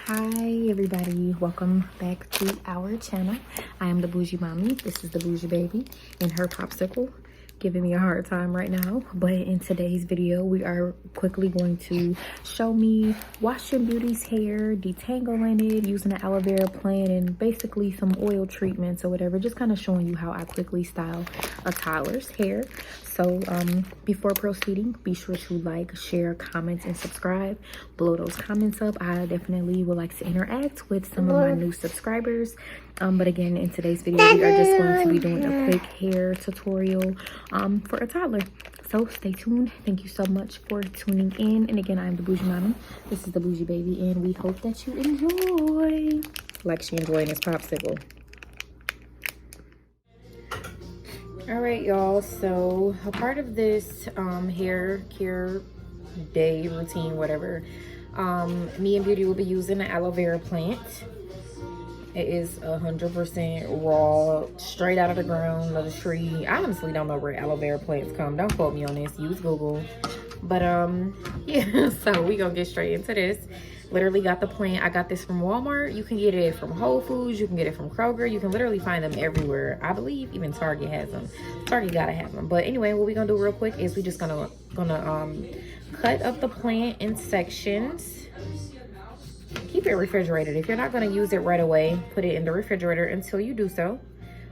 Hi everybody, welcome back to our channel. I am the bougie mommy. This is the bougie baby and her popsicle giving me a hard time right now. But in today's video, we are quickly going to show me washing Beauty's hair, detangling it, using the aloe vera plant, and basically some oil treatments or whatever. Just kind of showing you how I quickly style a toddler's hair. So before proceeding, be sure to like, share, comment, and subscribe. Blow those comments up. I definitely would like to interact with some of my new subscribers. But again, in today's video, we are just going to be doing a quick hair tutorial for a toddler. So stay tuned. Thank you so much for tuning in. And again, I'm the bougie mommy. This is the bougie baby, and we hope that you enjoy. Like she enjoying this popsicle. All right, y'all, so a part of this hair care day routine, whatever, me and Beauty will be using the aloe vera plant. It is 100% raw, straight out of the ground of the tree. I honestly don't know where aloe vera plants come. Don't quote me on this. Use Google. But yeah, so we gonna get straight into this. Literally got the plant. I got this from Walmart. You can get it from Whole Foods. You can get it from Kroger. You can literally find them everywhere. I believe even Target has them. Target gotta have them. But anyway, what we gonna do real quick is we just gonna cut up the plant in sections. Keep it refrigerated. If you're not gonna use it right away, put it in the refrigerator until you do so.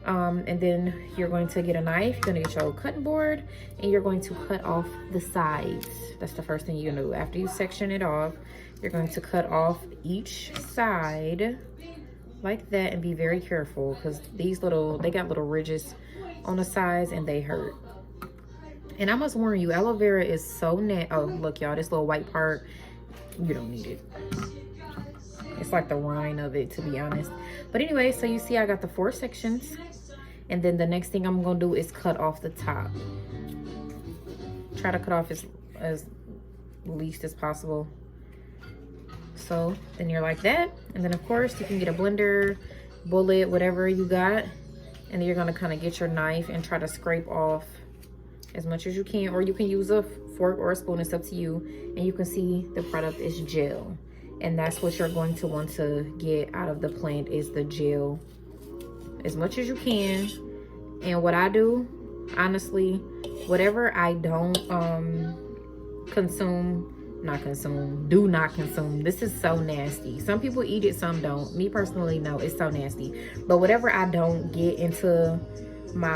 And then you're going to get a knife. You're gonna get your cutting board, and you're going to cut off the sides. That's the first thing you do. After you section it off, you're going to cut off each side like that, and be very careful because they got little ridges on the sides and they hurt. And I must warn you, aloe vera is so oh look y'all, this little white part, you don't need it. It's like the rind of it, to be honest. But anyway, so you see I got the 4 sections, and then the next thing I'm gonna do is cut off the top. Try to cut off as least as possible. So then you're like that, and then of course you can get a blender, bullet, whatever you got, and then you're gonna kind of get your knife and try to scrape off as much as you can, or you can use a fork or a spoon. It's up to you. And you can see the product is gel, and that's what you're going to want to get out of the plant, is the gel as much as you can. And what I do, honestly, whatever I don't do not consume. This is so nasty. Some people eat it, some don't. Me personally, no, it's so nasty. But whatever I don't get into my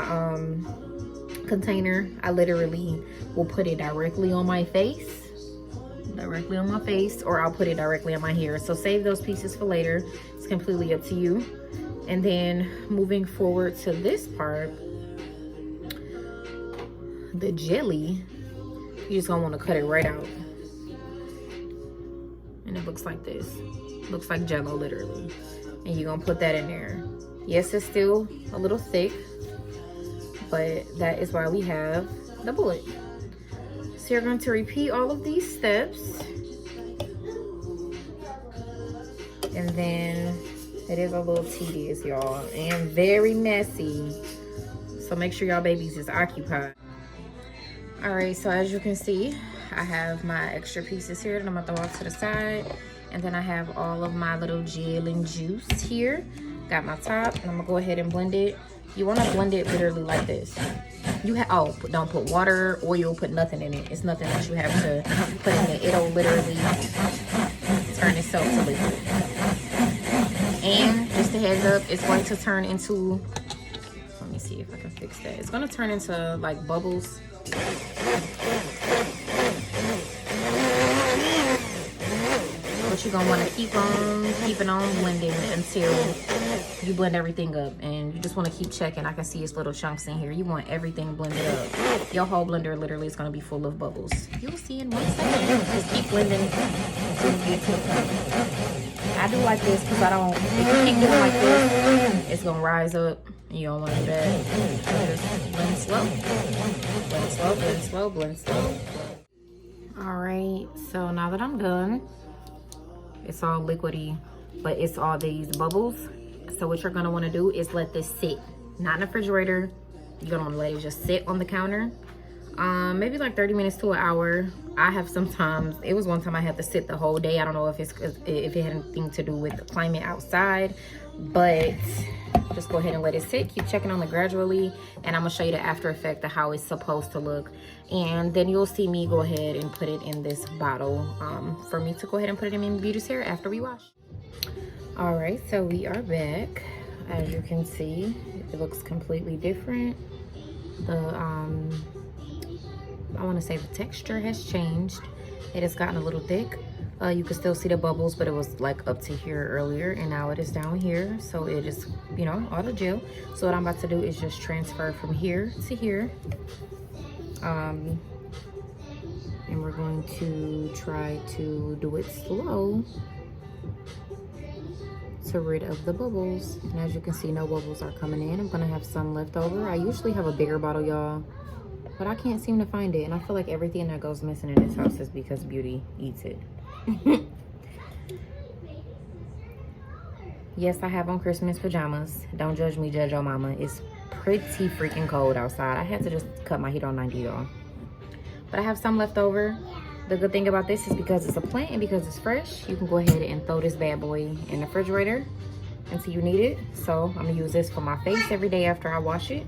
container, I literally will put it directly on my face. Or I'll put it directly on my hair. So save those pieces for later. It's completely up to you. And then moving forward to this part, the jelly, you just gonna want to cut it right out. And it looks like this. Looks like jello, literally. And you're gonna put that in there. Yes, it's still a little thick, but that is why we have the bullet. So you're going to repeat all of these steps. And then it is a little tedious, y'all, and very messy. So make sure y'all babies is occupied. All right, so as you can see, I have my extra pieces here that I'm gonna throw off to the side. And then I have all of my little gel and juice here. Got my top, and I'm gonna go ahead and blend it. You wanna blend it literally like this. You have, don't put water, oil, put nothing in it. It's nothing that you have to put in it. It'll literally turn itself to liquid. And just a heads up, it's going to turn into, let me see if I can fix that. It's gonna turn into like bubbles. But you're gonna want to keep on blending until you blend everything up. And you just want to keep checking. I can see it's little chunks in here. You want everything blended up. Your whole blender literally is gonna be full of bubbles. You'll see in 1 second. Just keep blending until you get to the point. I do like this because I don't, if you keep doing like this, it's gonna rise up. You don't want to do that. Just blend slow. Blend slow, blend slow, blend slow. All right, so now that I'm done, it's all liquidy, but it's all these bubbles. So what you're gonna wanna do is let this sit, not in the refrigerator. You're gonna wanna let it just sit on the counter maybe like 30 minutes to an hour. I have sometimes, it was one time I had to sit the whole day. I don't know if it's if it had anything to do with the climate outside, but just go ahead and let it sit. Keep checking on it gradually, and I'm gonna show you the after effect of how it's supposed to look. And then you'll see me go ahead and put it in this bottle for me to go ahead and put it in Beauty's hair after we wash. All right, so we are back. As you can see, it looks completely different. The I want to say the texture has changed. It has gotten a little thick. You can still see the bubbles, but it was like up to here earlier, and now it is down here. So it is, you know, auto gel. So what I'm about to do is just transfer from here to here. And we're going to try to do it slow to rid of the bubbles. And as you can see, no bubbles are coming in. I'm gonna have some left over. I usually have a bigger bottle, y'all, but I can't seem to find it. And I feel like everything that goes missing in this house is because Beauty eats it. Yes, I have on Christmas pajamas. Don't judge me, judge your mama. It's pretty freaking cold outside. I had to just cut my heat on 90, y'all. But I have some left over. The good thing about this is because it's a plant and because it's fresh, you can go ahead and throw this bad boy in the refrigerator until you need it. So I'm gonna use this for my face every day after I wash it.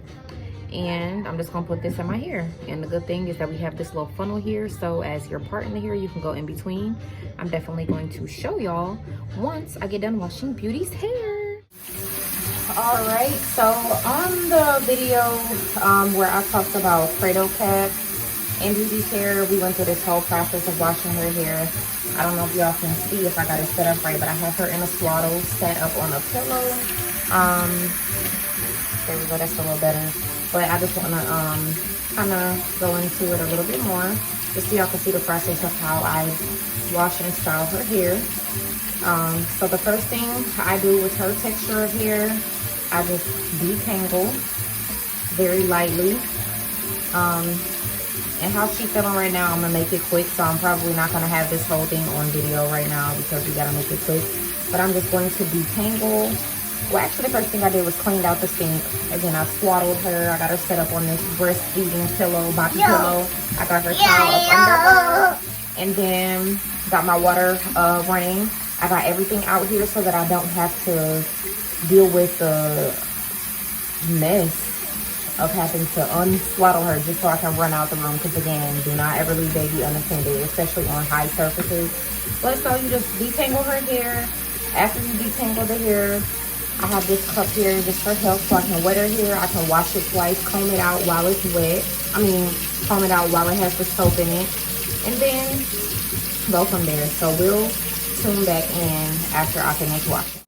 And I'm just gonna put this in my hair. And the good thing is that we have this little funnel here, so as you're parting the hair, you can go in between. I'm definitely going to show y'all once I get done washing Beauty's hair. All right, so on the video where I talked about Cradle Cap and Beauty's hair, we went through this whole process of washing her hair. I don't know if y'all can see if I got it set up right, but I have her in a swaddle set up on a pillow. There we go, that's a little better. But I just want to kind of go into it a little bit more, just so y'all can see the process of how I wash and style her hair. So the first thing I do with her texture of hair, I just detangle very lightly. And how she's feeling right now, I'm gonna make it quick, so I'm probably not gonna have this whole thing on video right now because we gotta make it quick. But I'm just going to detangle. Well, actually, the first thing I did was cleaned out the sink. Again, I swaddled her. I got her set up on this breastfeeding pillow, body pillow. I got her towel up under her. And then got my water running. I got everything out here so that I don't have to deal with the mess of having to unswaddle her just so I can run out the room. Because again, do not ever leave baby unattended, especially on high surfaces. But so you just detangle her hair. After you detangle the hair, I have this cup here just for help, so I can wet her hair. I can wash it twice, comb it out while it's wet. Comb it out while it has the soap in it. And then go from there. So we'll tune back in after I finish washing.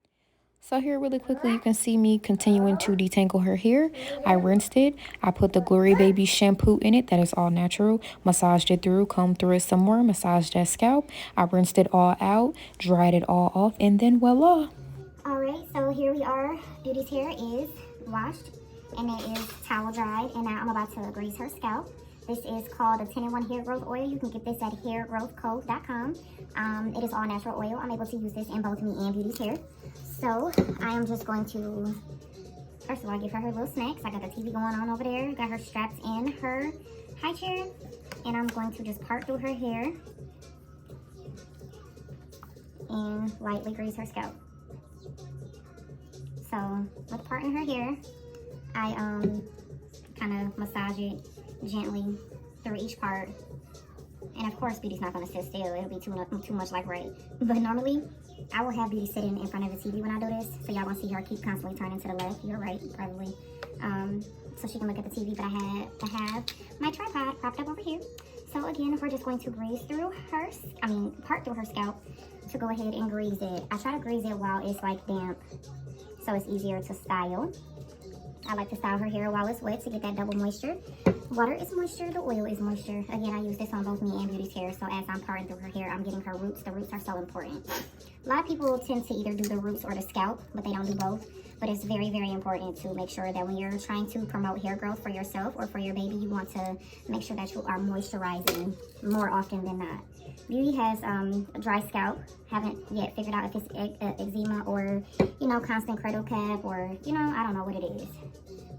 So here really quickly, you can see me continuing to detangle her hair. I rinsed it. I put the Glory Baby shampoo in it. That is all natural. Massaged it through, combed through it some more, massaged that scalp. I rinsed it all out, dried it all off, and then voila. All right, so here we are. Beauty's hair is washed and it is towel dried, and now I'm about to grease her scalp. This is called a 10-in-1 hair growth oil. You can get this at hairgrowthco.com. It is all natural oil. I'm able to use this in both me and Beauty's hair. So I am just going to, first of all, give her little snacks. I got the TV going on over there. Got her strapped in her high chair, and I'm going to just part through her hair and lightly grease her scalp. So with parting her hair, I kind of massage it gently through each part. And of course, Beauty's not going to sit still. It'll be too much like right. But normally, I will have Beauty sitting in front of the TV when I do this. So y'all want to see her keep constantly turning to the left. You're right, probably. So she can look at the TV. But I had to have my tripod propped up over here. So again, we're just going to grease through her, part through her scalp to go ahead and grease it. I try to grease it while it's like damp, so it's easier to style. I like to style her hair while it's wet to get that double moisture. Water is moisture, the oil is moisture. Again, I use this on both me and Beauty's hair, so as I'm parting through her hair, I'm getting her roots. The roots are so important. A lot of people tend to either do the roots or the scalp, but they don't do both. But it's very, very important to make sure that when you're trying to promote hair growth for yourself or for your baby, you want to make sure that you are moisturizing more often than not. Beauty has a dry scalp. Haven't yet figured out if it's eczema or, constant cradle cap or, I don't know what it is.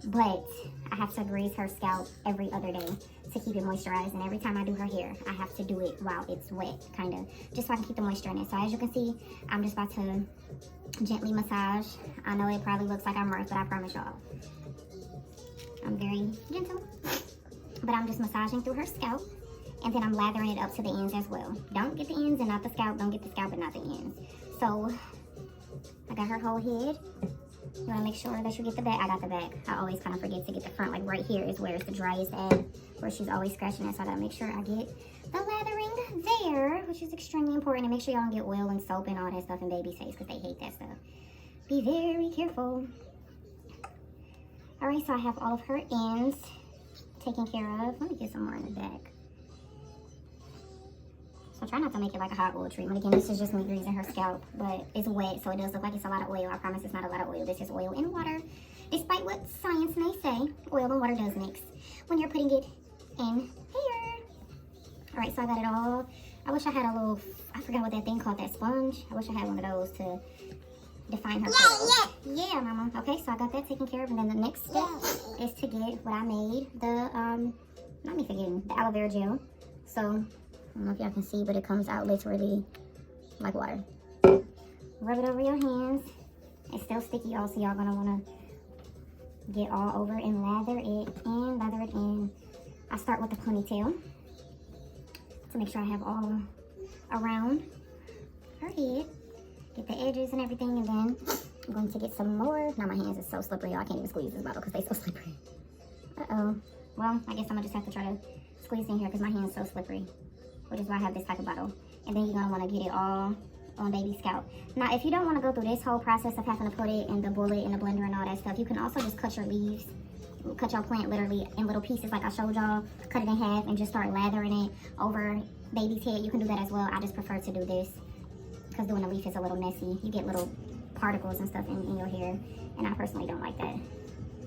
but I have to grease her scalp every other day to keep it moisturized. And every time I do her hair, I have to do it while it's wet, kind of, just so I can keep the moisture in it. So as you can see, I'm just about to gently massage. I know it probably looks like I'm rough, but I promise y'all, I'm very gentle. But I'm just massaging through her scalp, and then I'm lathering it up to the ends as well. Don't get the ends and not the scalp. Don't get the scalp and not the ends. So I got her whole head. You want to make sure that you get the back. I got the back. I always kind of forget to get the front. Like right here is where it's the driest at, where she's always scratching it. So I got to make sure I get the lathering there, which is extremely important. And make sure y'all don't get oil and soap and all that stuff in baby's face, because they hate that stuff. Be very careful. All right, so I have all of her ends taken care of. Let me get some more in the back. So try not to make it like a hot oil treatment. Again, this is just me greasing her scalp, but it's wet, so it does look like it's a lot of oil. I promise it's not a lot of oil. This is oil and water. Despite what science may say, oil and water does mix when you're putting it in hair. All right, so I got it all. I wish I had a little, I forgot what that thing called, that sponge. I wish I had one of those to define her curls. Yeah, mama. Okay, so I got that taken care of, and then the next step is to get what I made, the, not me forgetting, the aloe vera gel. So, I don't know if y'all can see, but it comes out literally like water. Rub it over your hands. It's still sticky, y'all, so y'all gonna wanna get all over and lather it in. I start with the ponytail to make sure I have all around her head. Get the edges and everything, and then I'm going to get some more. Now my hands are so slippery, y'all. I can't even squeeze this bottle because they're so slippery. Uh-oh. Well, I guess I'm gonna just have to try to squeeze in here because my hand's so slippery, which is why I have this type of bottle. And then you're gonna wanna get it all on baby's scalp. Now, if you don't wanna go through this whole process of having to put it in the bullet, in the blender and all that stuff, you can also just cut your leaves, cut your plant literally in little pieces like I showed y'all, cut it in half and just start lathering it over baby's head. You can do that as well. I just prefer to do this because doing the leaf is a little messy. You get little particles and stuff in your hair, and I personally don't like that.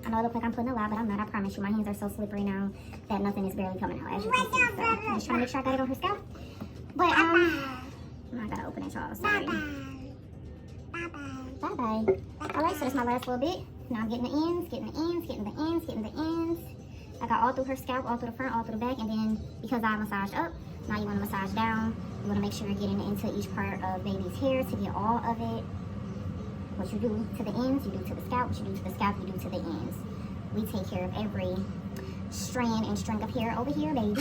I know it looks like I'm putting a lot, but I'm not. I promise you, my hands are so slippery now that nothing is barely coming out, as you can see. So I'm just trying to make sure I got it on her scalp. But I gotta open it, y'all. Sorry. Bye-bye. All right, so that's my last little bit. Now I'm getting the ends, getting the ends, getting the ends, getting the ends. I got all through her scalp, all through the front, all through the back, and then because I massaged up, now you want to massage down. You want to make sure you're getting into each part of baby's hair to get all of it. What you do to the ends, you do to the scalp. What you do to the scalp, you do to the ends. We take care of every strand and string of hair over here, baby.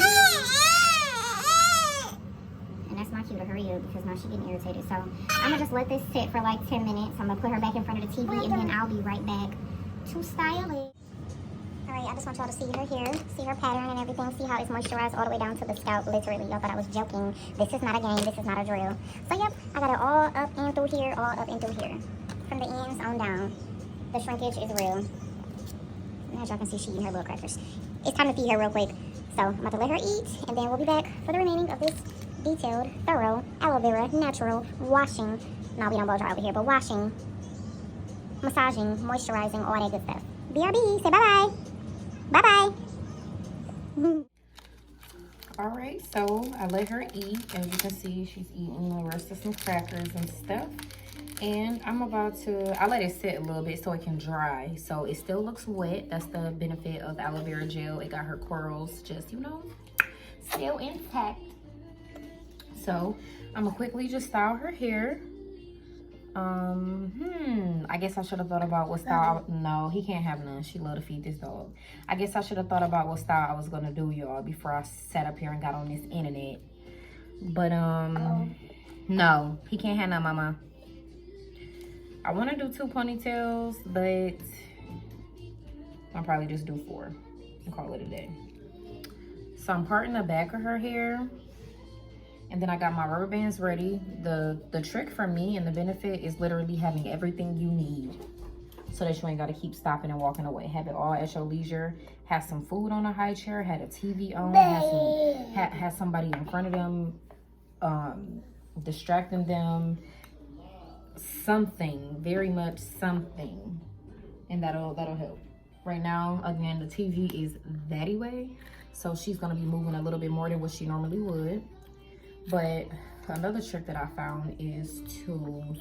And that's my cue to hurry up because now she's getting irritated. So I'm gonna just let this sit for like 10 minutes. I'm gonna put her back in front of the TV, and then I'll be right back to style it. All right, I just want y'all to see her hair, see her pattern and everything, see how it's moisturized all the way down to the scalp. Literally, y'all thought I was joking. This is not a game, this is not a drill. So yep, I got it all up and through here, all up and through here. From the ends on down. The shrinkage is real. And as y'all can see, she eating her little crackers. It's time to feed her real quick. So I'm about to let her eat, and then we'll be back for the remaining of this detailed, thorough, aloe vera, natural, washing. No, we don't blow dry over here, but washing, massaging, moisturizing, all that good stuff. BRB, say bye-bye. Bye-bye. All right, so I let her eat. As you can see, she's eating the rest of some crackers and stuff. And I'm about to, I let it sit a little bit so it can dry. So it still looks wet. That's the benefit of aloe vera gel. It got her curls just, you know, still intact. So I'm gonna quickly just style her hair. I guess I should have thought about what style. No, he can't have none. She love to feed this dog. I guess I should have thought about what style I was gonna do, y'all, before I sat up here and got on this internet. But no, he can't have none, mama. I want to do 2 ponytails, but I'll probably just do 4 and call it a day. So I'm parting the back of her hair, and then I got my rubber bands ready. The trick for me and the benefit is literally having everything you need so that you ain't got to keep stopping and walking away. Have it all at your leisure. Have some food on a high chair, had a TV on, have somebody in front of them, distracting them. Something, very much something, and that'll help. Right now, again, the TV is that way, so she's gonna be moving a little bit more than what she normally would. But another trick that I found is to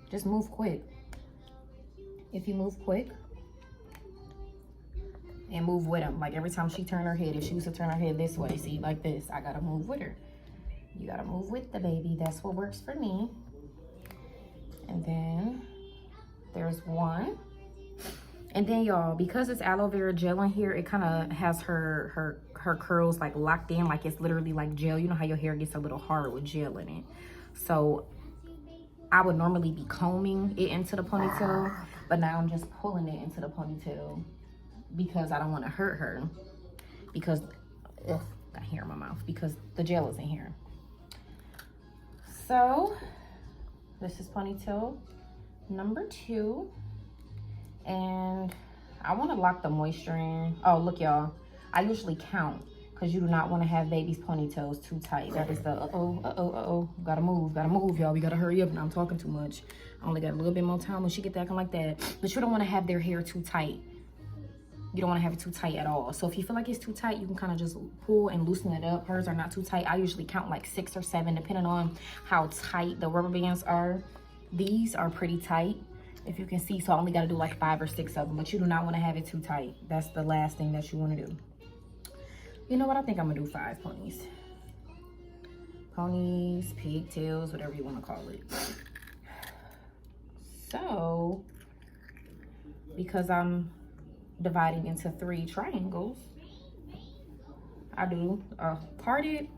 just move quick. If you move quick, and move with them. Like every time she turn her head, if she was to turn her head this way, see, like this, I gotta move with her. You gotta move with the baby. That's what works for me. And then there's one. And then y'all, because it's aloe vera gel in here, it kind of has her curls like locked in, like it's literally like gel. You know how your hair gets a little hard with gel in it. So I would normally be combing it into the ponytail, but now I'm just pulling it into the ponytail because I don't want to hurt her, because got hair in my mouth, because the gel is in here. So this is ponytail number 2, and I want to lock the moisture in. Oh, look y'all, I usually count, because you do not want to have baby's ponytails too tight. That is the gotta move y'all. We gotta hurry up. Now I'm talking too much. I only got a little bit more time when she get acting like that. But you don't want to have their hair too tight. You don't want to have it too tight at all. So if you feel like it's too tight, you can kind of just pull and loosen it up. Hers are not too tight. I usually count like 6 or 7, depending on how tight the rubber bands are. These are pretty tight, if you can see. So I only got to do like 5 or 6 of them. But you do not want to have it too tight. That's the last thing that you want to do. You know what? I think I'm going to do 5 ponies. Ponies, pigtails, whatever you want to call it. So, because I'm dividing into 3 triangles, I do parted,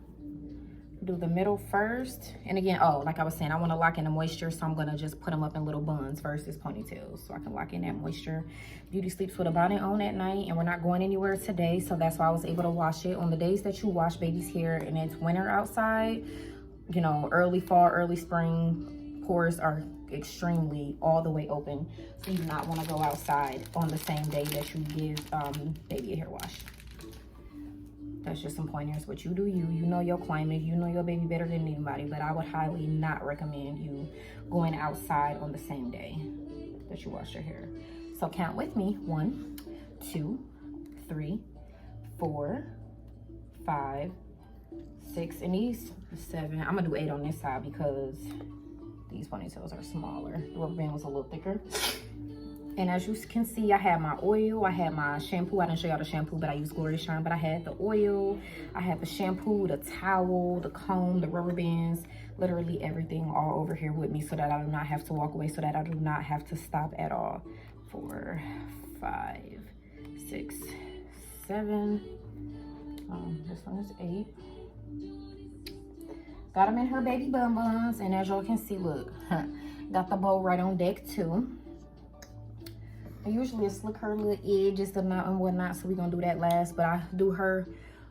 do the middle first, and again, like I was saying, I want to lock in the moisture, so I'm gonna just put them up in little buns versus ponytails, so I can lock in that moisture. Beauty sleeps with a bonnet on at night, and we're not going anywhere today, so that's why I was able to wash it. On the days that you wash baby's hair and it's winter outside, you know, early fall, early spring, pores are extremely all the way open, so you do not want to go outside on the same day that you give baby a hair wash. That's just some pointers. What you do, you know your climate, you know your baby better than anybody, but I would highly not recommend you going outside on the same day that you wash your hair. So count with me: 1, 2, 3, 4, 5, 6, and these 7. I'm gonna do 8 on this side because these ponytails are smaller. The rubber band was a little thicker. And as you can see, I had my oil, I had my shampoo. I didn't show y'all the shampoo, but I used Glorious Shine. But I had the oil, I had the shampoo, the towel, the comb, the rubber bands, literally everything all over here with me, so that I do not have to walk away, so that I do not have to stop at all. 4, 5, 6, 7. This one is 8. Got them in her baby bun buns, and as y'all can see, look, got the bow right on deck too. I usually slick her little edges and whatnot, so we're gonna do that last, but I do her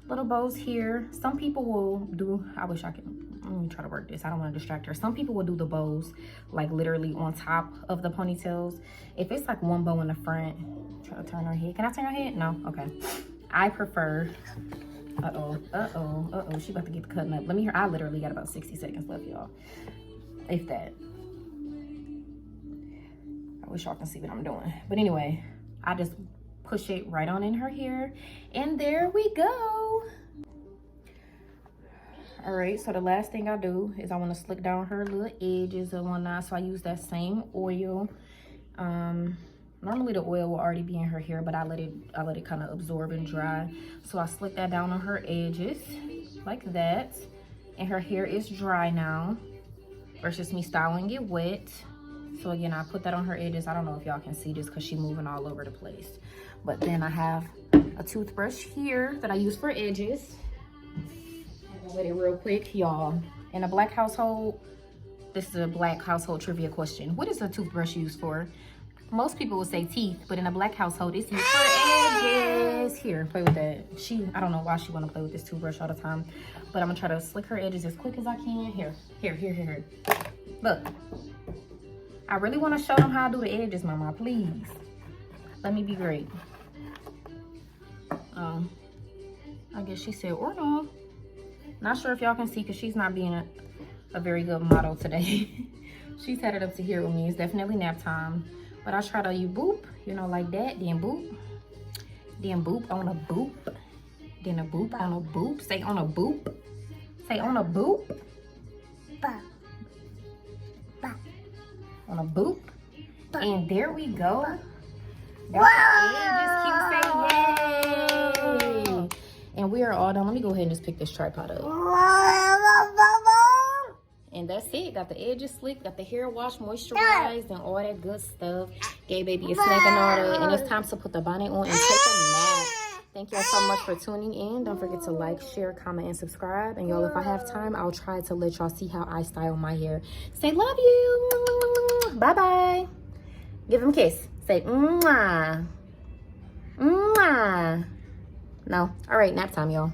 little bows here. Some people will do, I wish I could, let me try to work this. I don't want to distract her. Some people will do the bows like literally on top of the ponytails. If it's like one bow in the front, try to turn her head. Can I turn her head? No? Okay. I prefer, she about to get the cutting up. Let me hear, I literally got about 60 seconds left, y'all. If that. I wish y'all can see what I'm doing. But anyway, I just push it right on in her hair. And there we go. All right, so the last thing I do is I want to slick down her little edges and whatnot. So I use that same oil. Normally the oil will already be in her hair, but I let it kind of absorb and dry. So I slick that down on her edges like that. And her hair is dry now versus me styling it wet. So again, I put that on her edges. I don't know if y'all can see this because she's moving all over the place. But then I have a toothbrush here that I use for edges. I'm with it real quick, y'all. In a black household, this is a black household trivia question. What is a toothbrush used for? Most people would say teeth, but in a black household, it's used for edges. Here, play with that. I don't know why she want to play with this toothbrush all the time, but I'm gonna try to slick her edges as quick as I can. Here. Look, I really want to show them how I do the edges, mama, please. Let me be great. I guess she said, or no. Not sure if y'all can see because she's not being a very good model today. She's headed up to here with me. It's definitely nap time. But I try to, you boop, you know, like that. Then boop. Then boop on a boop. Then a boop on a boop. Say on a boop. Say on a boop. On a boop. And there we go. Got the edges. Keep saying yay. And we are all done. Let me go ahead and just pick this tripod up. And that's it. Got the edges slicked, got the hair washed, moisturized, and all that good stuff. Gave baby a snack and all that. And it's time to put the bonnet on and take a nap. Thank y'all so much for tuning in. Don't forget to like, share, comment, and subscribe. And y'all, if I have time, I'll try to let y'all see how I style my hair. Say love you. Bye-bye. Give him a kiss. Say mwah. Mwah. No. All right, nap time, y'all.